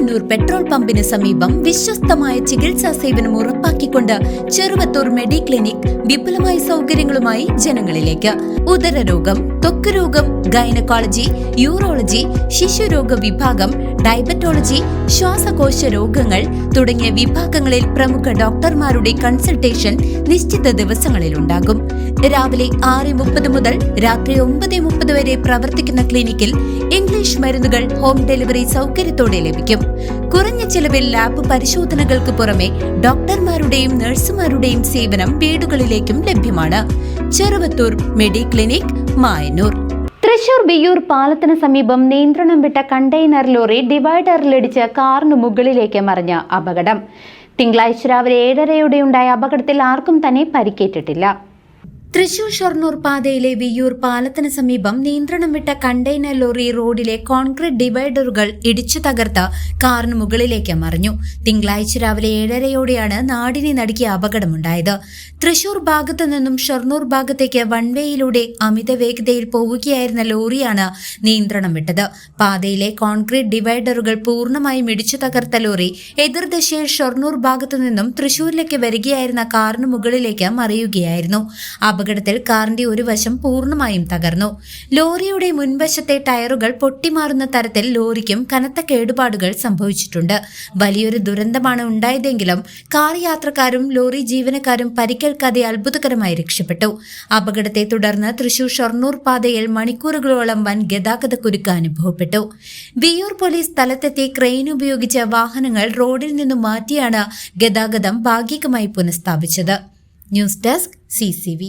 Mayannur petrol പമ്പിന് സമീപം വിശ്വസ്തമായ ചികിത്സാ സേവനം ഉറപ്പാക്കിക്കൊണ്ട് ചെറുവത്തൂർ മെഡിക്ലിനിക് വിപുലമായ സൗകര്യങ്ങളുമായി ജനങ്ങളിലേക്ക്. ഉദരരോഗം, ത്വക്ക് രോഗം, ഗൈനക്കോളജി, യൂറോളജി, ശിശുരോഗ വിഭാഗം, ഡയബറ്റോളജി, ശ്വാസകോശ രോഗങ്ങൾ തുടങ്ങിയ വിഭാഗങ്ങളിൽ പ്രമുഖ ഡോക്ടർമാരുടെ കൺസൾട്ടേഷൻ നിശ്ചിത ദിവസങ്ങളിൽ ഉണ്ടാകും. രാവിലെ 6:30 മുതൽ രാത്രി 9:30 വരെ പ്രവർത്തിക്കുന്ന ക്ലിനിക്കിൽ ഇംഗ്ലീഷ് മരുന്നുകൾ ഹോം ഡെലിവറി സൗകര്യത്തോടെ ലഭിക്കും. കുറഞ്ഞ ചിലവിൽ ലാബ് പരിശോധനകൾക്ക് പുറമെ ഡോക്ടർമാരുടെയും നഴ്സുമാരുടെയും സേവനം വീടുകളിലേക്കും ലഭ്യമാണ്. ചെറുവത്തൂർ മെഡിക്ലിനിക്, മായന്നൂർ. തൃശൂർ വിയ്യൂർ പാലത്തിന് സമീപം നിയന്ത്രണം വിട്ട കണ്ടെയ്നർ ലോറി ഡിവൈഡറിലിടിച്ച് കാറിന് മുകളിലേക്ക് മറിഞ്ഞ അപകടം. തിങ്കളാഴ്ച രാവിലെ 7:30 അപകടത്തിൽ ആർക്കും തന്നെ പരിക്കേറ്റിട്ടില്ല. തൃശൂർ ഷൊർണൂർ പാതയിലെ വിയ്യൂർ പാലത്തിന് സമീപം നിയന്ത്രണം വിട്ട കണ്ടെയ്നർ ലോറി റോഡിലെ കോൺക്രീറ്റ് ഡിവൈഡറുകൾ ഇടിച്ചു തകർത്ത് കാറിന് മുകളിലേക്ക് മറിഞ്ഞു. തിങ്കളാഴ്ച രാവിലെ 7:30 നാടിനെ നടുക്കിയ അപകടമുണ്ടായത്. തൃശൂർ ഭാഗത്തു നിന്നും ഷൊർണൂർ ഭാഗത്തേക്ക് വൺവേയിലൂടെ അമിത വേഗതയിൽ പോവുകയായിരുന്ന ലോറിയാണ് നിയന്ത്രണം വിട്ടത്. പാതയിലെ കോൺക്രീറ്റ് ഡിവൈഡറുകൾ പൂർണ്ണമായും ഇടിച്ചു തകർത്ത ലോറി എതിർദിശയിൽ ഷൊർണൂർ ഭാഗത്തു നിന്നും തൃശൂരിലേക്ക് വരികയായിരുന്ന കാറിന് മുകളിലേക്ക് മറിയുകയായിരുന്നു. അപകടത്തിൽ കാറിന്റെ ഒരു വശം പൂർണ്ണമായും തകർന്നു. ലോറിയുടെ മുൻവശത്തെ ടയറുകൾ പൊട്ടിമാറുന്ന തരത്തിൽ ലോറിക്കും കനത്ത കേടുപാടുകൾ സംഭവിച്ചിട്ടുണ്ട്. വലിയൊരു ദുരന്തമാണ് ഉണ്ടായതെങ്കിലും കാർ യാത്രക്കാരും ലോറി ജീവനക്കാരും പരിക്കേൽക്കാതെ അത്ഭുതകരമായി രക്ഷപ്പെട്ടു. അപകടത്തെ തുടർന്ന് തൃശൂർ ഷൊർണൂർ പാതയിൽ മണിക്കൂറുകളോളം വൻ ഗതാഗത കുരുക്ക് അനുഭവപ്പെട്ടു. വിയ്യൂർ പോലീസ് സ്ഥലത്തെത്തി ക്രെയിൻ ഉപയോഗിച്ച വാഹനങ്ങൾ റോഡിൽ നിന്നും മാറ്റിയാണ് ഗതാഗതം ഭാഗികമായി പുനഃസ്ഥാപിച്ചത്. News desk CCV.